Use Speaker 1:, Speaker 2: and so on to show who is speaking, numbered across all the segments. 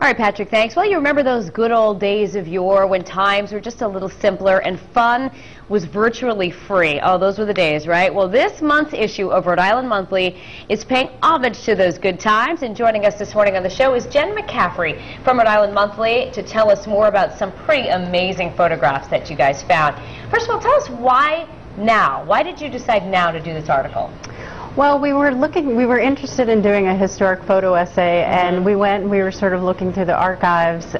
Speaker 1: All right, Patrick, thanks. Well, you remember those good old days of yore when times were just a little simpler and fun was virtually free. Oh, those were the days, right? Well, this month's issue of Rhode Island Monthly is paying homage to those good times. And joining us this morning on the show is Jen McCaffrey from Rhode Island Monthly to tell us more about some pretty amazing photographs that you guys found. First of all, tell us why now? Why did you decide now to do this article?
Speaker 2: Well, we were interested in doing a historic photo essay, and we were sort of looking through the archives.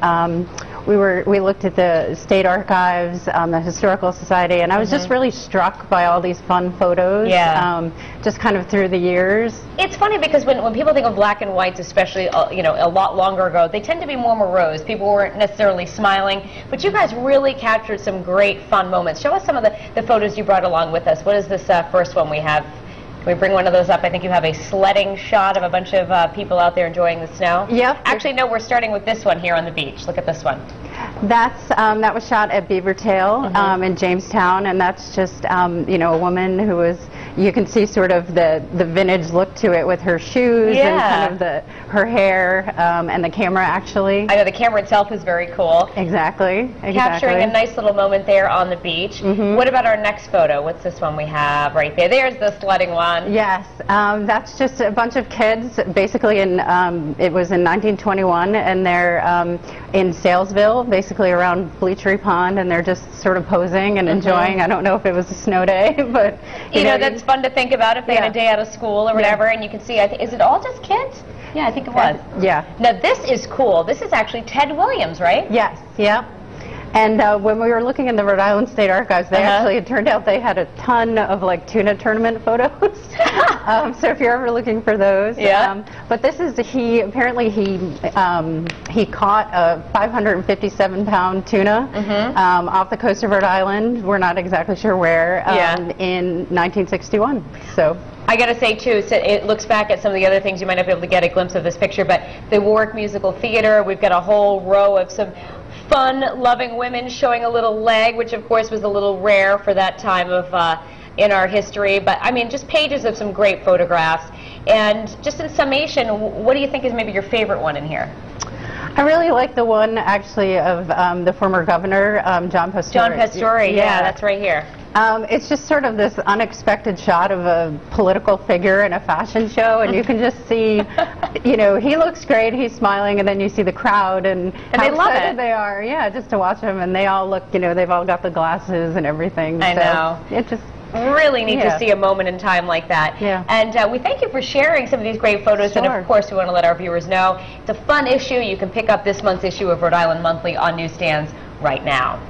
Speaker 2: We looked at the state archives, the Historical Society, and I was just really struck by all these fun photos, just kind of through the years.
Speaker 1: It's funny because when people think of black and whites, especially you know, a lot longer ago, they tend to be more morose. People weren't necessarily smiling, but you guys really captured some great fun moments. Show us some of the photos you brought along with us. What is this first one we have? Can we bring one of those up? I think you have a sledding shot of a bunch of people out there enjoying the snow.
Speaker 2: Yep.
Speaker 1: Actually, no, we're starting with this one here on the beach. Look at this one.
Speaker 2: That was shot at Beavertail in Jamestown, and that's just you know, a woman who was, you can see sort of the vintage look to it with her shoes and kind of her hair and the camera actually.
Speaker 1: I know the camera itself is very cool.
Speaker 2: Exactly.
Speaker 1: Capturing a nice little moment there on the beach. What about our next photo? What's this one we have right there? There's the sledding one.
Speaker 2: Yes, that's just a bunch of kids, basically it was in 1921, and they're in Salesville, basically around Bleachery Pond, and they're just sort of posing and enjoying. I don't know if it was a snow day, but
Speaker 1: you know that's fun to think about if they had a day out of school or whatever, and you can see, is it all just kids? Yeah, I think it was.
Speaker 2: Yeah.
Speaker 1: Now this is cool. This is actually Ted Williams, right?
Speaker 2: Yes, yeah. And when we were looking in the Rhode Island State Archives, they actually, it turned out they had a ton of like tuna tournament photos. So if you're ever looking for those. But this is, apparently he caught a 557-pound tuna off the coast of Rhode Island. We're not exactly sure where, in 1961. So.
Speaker 1: I got to say, too, so it looks back at some of the other things. You might not be able to get a glimpse of this picture, but the Warwick Musical Theater, we've got a whole row of some fun-loving women showing a little leg, which, of course, was a little rare for that time of in our history. But, I mean, just pages of some great photographs. And just in summation, what do you think is maybe your favorite one in here?
Speaker 2: I really like the one, actually, of the former governor, John Pastore.
Speaker 1: John Pastore, yeah, that's right here.
Speaker 2: It's just sort of this unexpected shot of a political figure in a fashion show, and you can just see, you know, he looks great, he's smiling, and then you see the crowd, and how excited they are, just to watch him, and they all look, you know, they've all got the glasses and everything.
Speaker 1: I know.
Speaker 2: It just
Speaker 1: really neat to see a moment in time like that. And we thank you for sharing some of these great photos, and of course we want to let our viewers know it's a fun issue. You can pick up this month's issue of Rhode Island Monthly on newsstands right now.